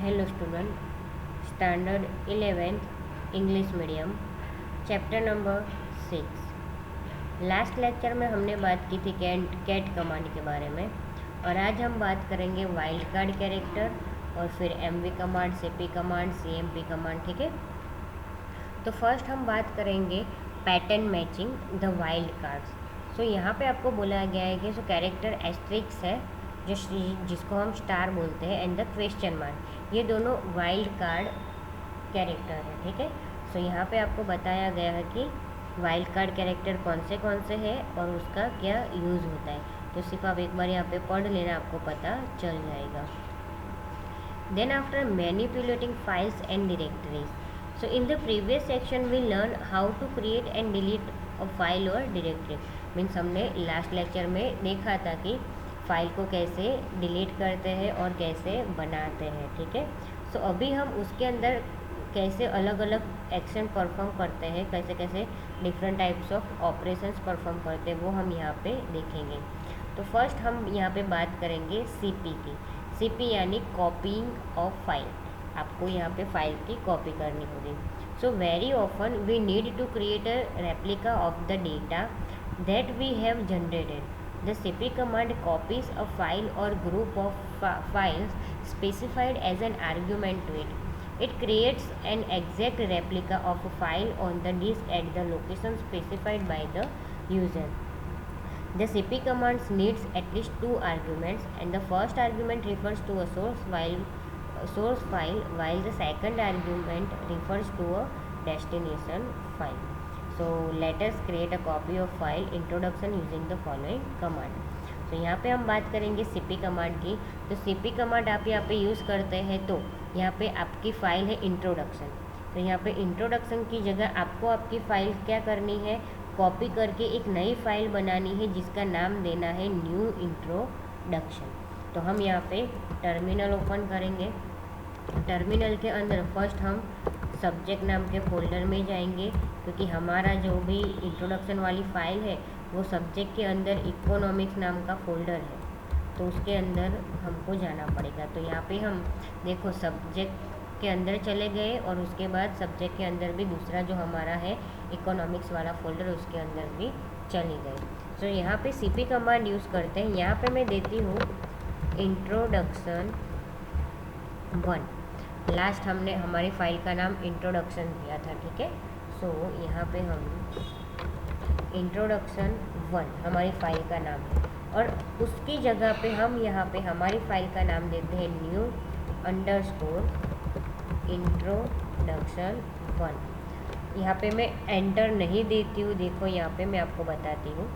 Hello student, standard 11th English medium, chapter number 6। Last lecture में हमने बात की थी कैट कमांड के बारे में, और आज हम बात करेंगे वाइल्ड कार्ड कैरेक्टर और फिर mv command, cp command, cmp command. ठीक है, तो फर्स्ट हम बात करेंगे pattern matching the wild cards. So यहाँ पे आपको बोला गया है कि जो कैरेक्टर एस्ट्रिक्स है, जिसको हम स्टार बोलते हैं, एंड द क्वेश्चन मार्क, ये दोनों वाइल्ड कार्ड कैरेक्टर है। ठीक है, सो यहाँ पे आपको बताया गया है कि वाइल्ड कार्ड कैरेक्टर कौन से हैं और उसका क्या यूज़ होता है। तो सिर्फ आप एक बार यहाँ पे पढ़ लेना, आपको पता चल जाएगा। Then after manipulating files and directories, so in the previous section we learn how to create and delete a file और डिरेक्टरी। मीन्स हमने लास्ट लेक्चर में देखा था कि फाइल को कैसे डिलीट करते हैं और कैसे बनाते हैं। ठीक है, सो अभी हम उसके अंदर कैसे अलग अलग एक्शन परफॉर्म करते हैं, कैसे कैसे different types of operations perform करते हैं, वो हम यहाँ पे देखेंगे। तो फर्स्ट हम यहाँ पे बात करेंगे सीपी की। सीपी यानी कॉपीइंग ऑफ फाइल, आपको यहाँ पे फाइल की कॉपी करनी होगी। So very often we need to create a replica of the data that we have generated. The cp command copies a file or group of files specified as an argument to it. It creates an exact replica of a file on the disk at the location specified by the user. The cp command needs at least two arguments, and the first argument refers to a source file, while the second argument refers to a destination file. So let us create a copy of file introduction using the following command. तो यहाँ पे हम बात करेंगे CP command की। तो CP command आप यहाँ पे यूज़ करते हैं, तो यहाँ पे आपकी फ़ाइल है इंट्रोडक्शन। तो यहाँ पे इंट्रोडक्शन की जगह आपको आपकी फ़ाइल क्या करनी है, कॉपी करके एक नई फाइल बनानी है जिसका नाम देना है न्यू इंट्रोडक्शन। तो हम यहाँ पे टर्मिनल ओपन करेंगे। टर्मिनल के अंदर फर्स्ट हम सब्जेक्ट नाम के फोल्डर में जाएंगे, क्योंकि हमारा जो भी इंट्रोडक्शन वाली फ़ाइल है वो सब्जेक्ट के अंदर इकोनॉमिक्स नाम का फोल्डर है, तो उसके अंदर हमको जाना पड़ेगा। तो यहाँ पे हम देखो सब्जेक्ट के अंदर चले गए, और उसके बाद सब्जेक्ट के अंदर भी दूसरा जो हमारा है इकोनॉमिक्स वाला फोल्डर, उसके अंदर भी चले गए। तो यहाँ पे सीपी कमांड यूज़ करते हैं। यहाँ पे मैं देती हूँ इंट्रोडक्शन 1। लास्ट हमने हमारी फाइल का नाम इंट्रोडक्शन दिया था। ठीक है, सो यहाँ पे हम इंट्रोडक्शन 1 हमारी फाइल का नाम है, और उसकी जगह पे हम यहाँ पे हमारी फाइल का नाम देते हैं न्यू अंडरस्कोर इंट्रोडक्शन 1। यहाँ पे मैं एंटर नहीं देती हूँ, देखो यहाँ पे मैं आपको बताती हूँ।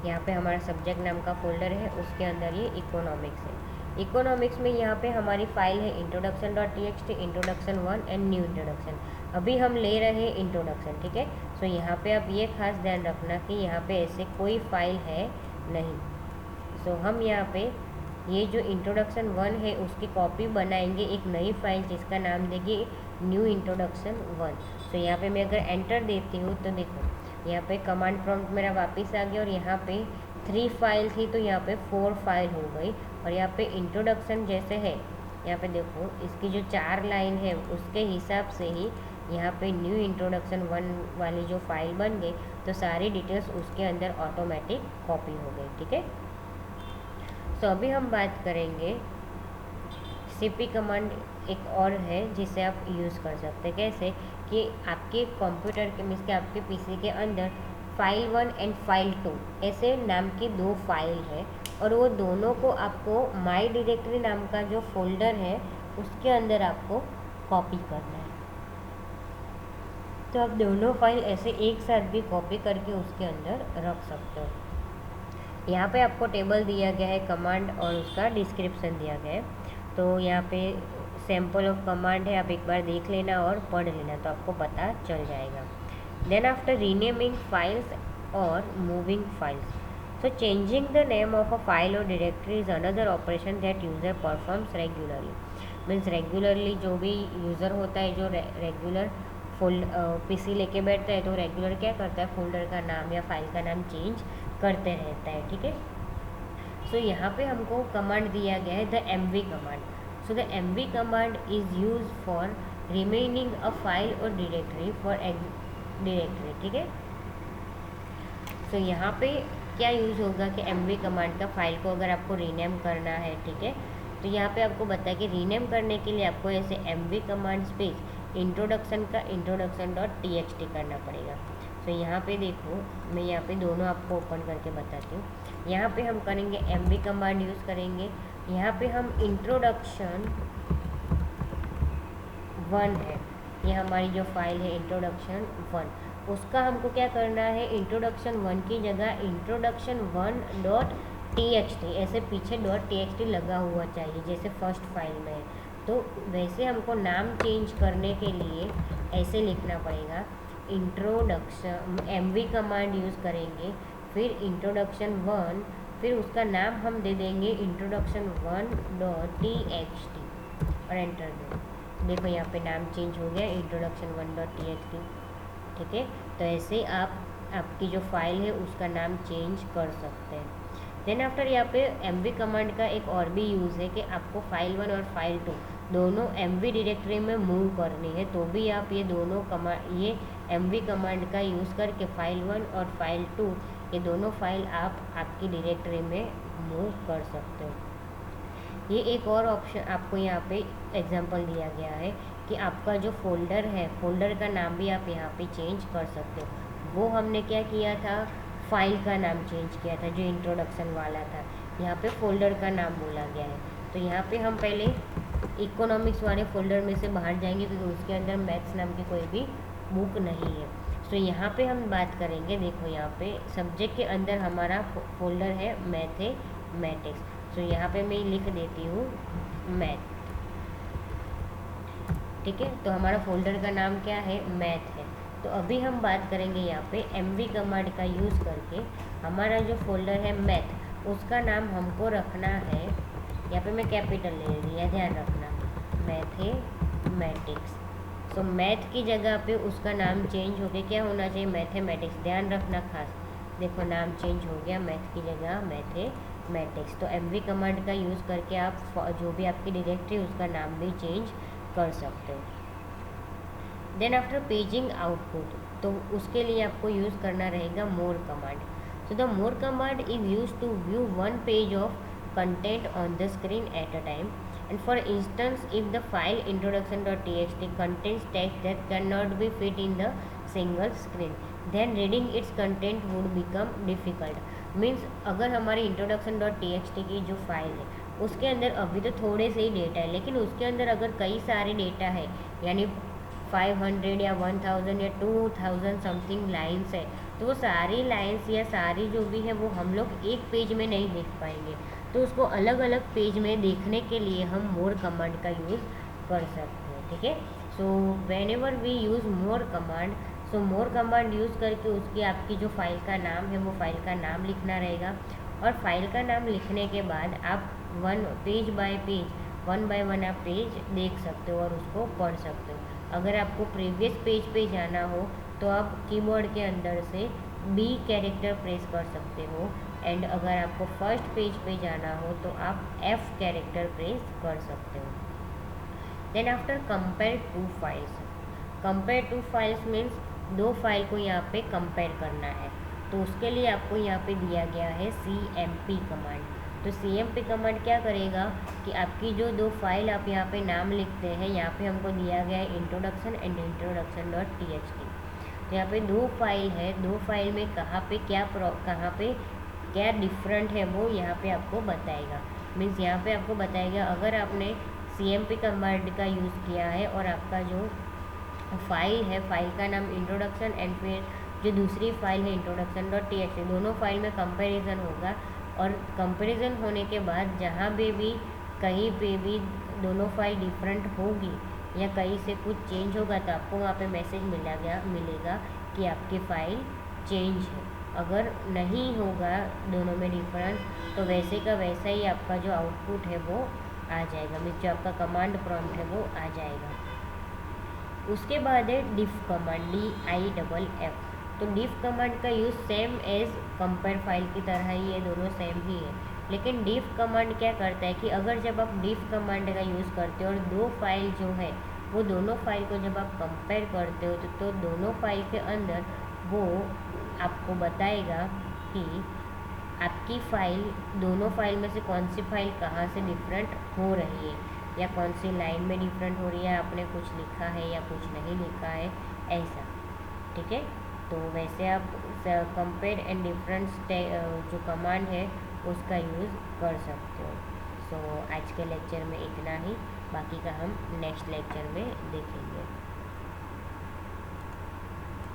यहाँ पे हमारा सब्जेक्ट नाम का फोल्डर है, उसके अंदर ये इकोनॉमिक्स है। इकोनॉमिक्स में यहाँ पे हमारी फाइल है introduction.txt, introduction 1 and new introduction. अभी हम ले रहे हैं इंट्रोडक्शन। ठीक है, सो यहाँ पे आप ये खास ध्यान रखना कि यहाँ पे ऐसे कोई फाइल है नहीं। सो हम यहाँ पे ये जो इंट्रोडक्शन 1 है उसकी कॉपी बनाएंगे एक नई फाइल जिसका नाम देंगे न्यू इंट्रोडक्शन 1। सो यहाँ पे मैं अगर एंटर देती हूँ तो देखो यहाँ पे कमांड प्रॉम्प्ट मेरा वापस आ गया, और यहाँ पे 3 फाइल थी तो यहाँ पे 4 फाइल हो गई। और यहाँ पे इंट्रोडक्शन जैसे है, यहाँ पे देखो इसकी जो 4 लाइन है उसके हिसाब से ही यहाँ पे न्यू इंट्रोडक्शन 1 वाली जो फाइल बन गई, तो सारी डिटेल्स उसके अंदर ऑटोमेटिक कॉपी हो गई। ठीक है, सो अभी हम बात करेंगे सीपी कमांड एक और है जिसे आप यूज़ कर सकते हैं। कैसे कि आपके कंप्यूटर के मीन्स के आपके पीसी के अंदर फाइल 1 एंड फाइल 2 ऐसे नाम की 2 फाइल है, और वो दोनों को आपको माई डायरेक्टरी नाम का जो फोल्डर है उसके अंदर आपको कॉपी करना है। तो आप दोनों फाइल ऐसे एक साथ भी कॉपी करके उसके अंदर रख सकते हो। यहाँ पे आपको टेबल दिया गया है कमांड और उसका डिस्क्रिप्शन दिया गया है। तो यहाँ पे सैम्पल ऑफ कमांड है, आप एक बार देख लेना और पढ़ लेना तो आपको पता चल जाएगा। देन आफ्टर रीनेमिंग फाइल्स और moving files, so changing the name of a file or directory is another operation that user performs regularly. Means regularly जो भी यूज़र होता है, जो रेगुलर पीसी लेके बैठता है, तो रेगुलर क्या करता है, फोल्डर का नाम या फाइल का नाम चेंज करते रहता है। ठीक है, सो यहाँ पे हमको कमांड दिया गया है the MV command. So the mv command is use for renaming a file और डायरेक्टरी फॉर डायरेक्टरी, ठीक है। सो यहाँ पे क्या यूज़ होगा कि mv कमांड का फाइल को अगर आपको रीनेम करना है, ठीक है, तो यहाँ पे आपको बताया कि रीनेम करने के लिए आपको ऐसे mv कमांड स्पेस इंट्रोडक्शन का introduction.txt करना पड़ेगा। तो यहाँ पे देखो, मैं यहाँ पे दोनों आपको ओपन करके बताती हूँ। यहाँ पे हम करेंगे mv कमांड यूज़ करेंगे। यहाँ पे हम introduction 1 है, ये हमारी जो फाइल है introduction 1, उसका हमको क्या करना है, introduction 1 की जगह introduction1.txt ऐसे पीछे .txt लगा हुआ चाहिए जैसे फर्स्ट फाइल में है। तो वैसे हमको नाम चेंज करने के लिए ऐसे लिखना पड़ेगा, इंट्रोडक्शन mv कमांड यूज़ करेंगे, फिर introduction1, फिर उसका नाम हम दे देंगे introduction1.txt और एंटर दें। देखो यहाँ पे नाम चेंज हो गया introduction1.txt, ठीक है। तो ऐसे आप आपकी जो फाइल है उसका नाम चेंज कर सकते हैं। देन आफ्टर यहाँ पे mv कमांड का एक और भी यूज़ है कि आपको फाइल 1 और फाइल 2 दोनों mv डायरेक्टरी में मूव करनी है, तो भी आप ये दोनों ये mv कमांड का यूज़ करके फाइल 1 और फाइल 2 ये दोनों फाइल आप आपकी डायरेक्टरी में मूव कर सकते हो। ये एक और ऑप्शन आपको यहाँ पे एग्जांपल दिया गया है कि आपका जो फोल्डर है, फोल्डर का नाम भी आप यहाँ पे चेंज कर सकते हो। वो हमने क्या किया था, फाइल का नाम चेंज किया था जो इंट्रोडक्शन वाला था, यहाँ पे फोल्डर का नाम बोला गया है। तो यहाँ पे हम पहले इकोनॉमिक्स वाले फोल्डर में से बाहर जाएंगे क्योंकि उसके अंदर मैथ्स नाम की कोई भी बुक नहीं है। तो यहाँ पे हम बात करेंगे, देखो यहाँ पे सब्जेक्ट के अंदर हमारा फोल्डर है मैथमेटिक्स। तो यहाँ पे मैं लिख देती हूँ मैथ, ठीक है। तो हमारा फोल्डर का नाम क्या है, मैथ है। तो अभी हम बात करेंगे यहाँ पे mv कमांड का यूज़ करके हमारा जो फोल्डर है मैथ, उसका नाम हमको रखना है, यहाँ पे मैं कैपिटल ले लिया, ध्यान रखना, मैथमेटिक्स। तो मैथ की जगह पे उसका नाम चेंज हो गया, क्या होना चाहिए, मैथमेटिक्स, ध्यान रखना खास। देखो नाम चेंज हो गया, मैथ की जगह मैथमेटिक्स। तो mv कमांड का यूज़ करके आप जो भी आपकी डायरेक्टरी उसका नाम भी चेंज कर सकते हो। देन आफ्टर पेजिंग आउटपुट, तो उसके लिए आपको यूज़ करना रहेगा more command. So the more command is use to view one page of content on the screen at a time, and for instance if the file introduction.txt contains text that cannot be fit in the single screen, then reading its content would become difficult। Means अगर हमारी introduction.txt की जो file है उसके अंदर अभी तो थोड़े से ही डेटा है, लेकिन उसके अंदर अगर कई सारे डेटा है, यानी 500 या 1000 या 2000 समथिंग लाइन्स है, तो वो सारी लाइन्स या सारी जो भी है वो हम लोग एक पेज में नहीं देख पाएंगे। तो उसको अलग अलग पेज में देखने के लिए हम मोर कमांड का यूज़ कर सकते हैं, ठीक है। So whenever we use more command, so more command use करके उसकी आपकी जो फाइल का नाम है वो फाइल का नाम लिखना रहेगा, और फाइल का नाम लिखने के बाद आप पेज बाय पेज 1 बाय 1 आप पेज देख सकते हो और उसको पढ़ सकते हो। अगर आपको प्रीवियस पेज पे जाना हो तो आप कीबोर्ड के अंदर से B कैरेक्टर प्रेस कर सकते हो, एंड अगर आपको फर्स्ट पेज पे जाना हो तो आप F कैरेक्टर प्रेस कर सकते हो। Then after compare two files, compare two files means दो फाइल को यहाँ पे कंपेयर करना है, तो उसके लिए आपको यहाँ पे दिया गया है cmp कमांड। तो cmp कमांड क्या करेगा कि आपकी जो दो फाइल आप यहाँ पे नाम लिखते हैं, यहाँ पे हमको दिया गया है इंट्रोडक्शन एंड introduction.txt। तो यहाँ पे दो फाइल है, दो फाइल में कहाँ पे क्या डिफरेंट है वो यहाँ पे आपको बताएगा। मीन्स यहाँ पे आपको बताएगा अगर आपने cmp कमांड का यूज़ किया है और आपका जो फाइल है, फाइल का नाम इंट्रोडक्शन एंड फिर जो दूसरी फाइल है introduction.txt, दोनों फाइल में कंपैरिजन होगा, और कंपैरिजन होने के बाद जहाँ पे भी कहीं पे भी दोनों फाइल डिफरेंट होगी या कहीं से कुछ चेंज होगा तो आपको वहाँ पे मैसेज मिलेगा कि आपकी फ़ाइल चेंज है। अगर नहीं होगा दोनों में डिफरेंस तो वैसे का वैसा ही आपका जो आउटपुट है वो आ जाएगा, मीन्स जो आपका कमांड प्रॉम्प्ट है वो आ जाएगा। उसके बाद है डिफ कमांड, DIFF। तो डिफ कमांड का use same as compare file की तरह ही है, दोनों सेम ही है। लेकिन diff कमांड क्या करता है कि अगर जब आप diff कमांड का यूज़ करते हो और दो फाइल जो है वो दोनों फाइल को जब आप कंपेयर करते हो तो दोनों फाइल के अंदर वो आपको बताएगा कि आपकी फ़ाइल दोनों फाइल में से कौन सी फाइल कहाँ से डिफरेंट हो रही है, या कौन सी लाइन में डिफरेंट हो रही है, आपने कुछ लिखा है या कुछ नहीं लिखा है, ऐसा। ठीक है, तो वैसे आप कंपेयर एंड डिफरेंस जो कमांड है उसका यूज़ कर सकते हो। सो आज के लेक्चर में इतना ही, बाकी का हम नेक्स्ट लेक्चर में देखेंगे।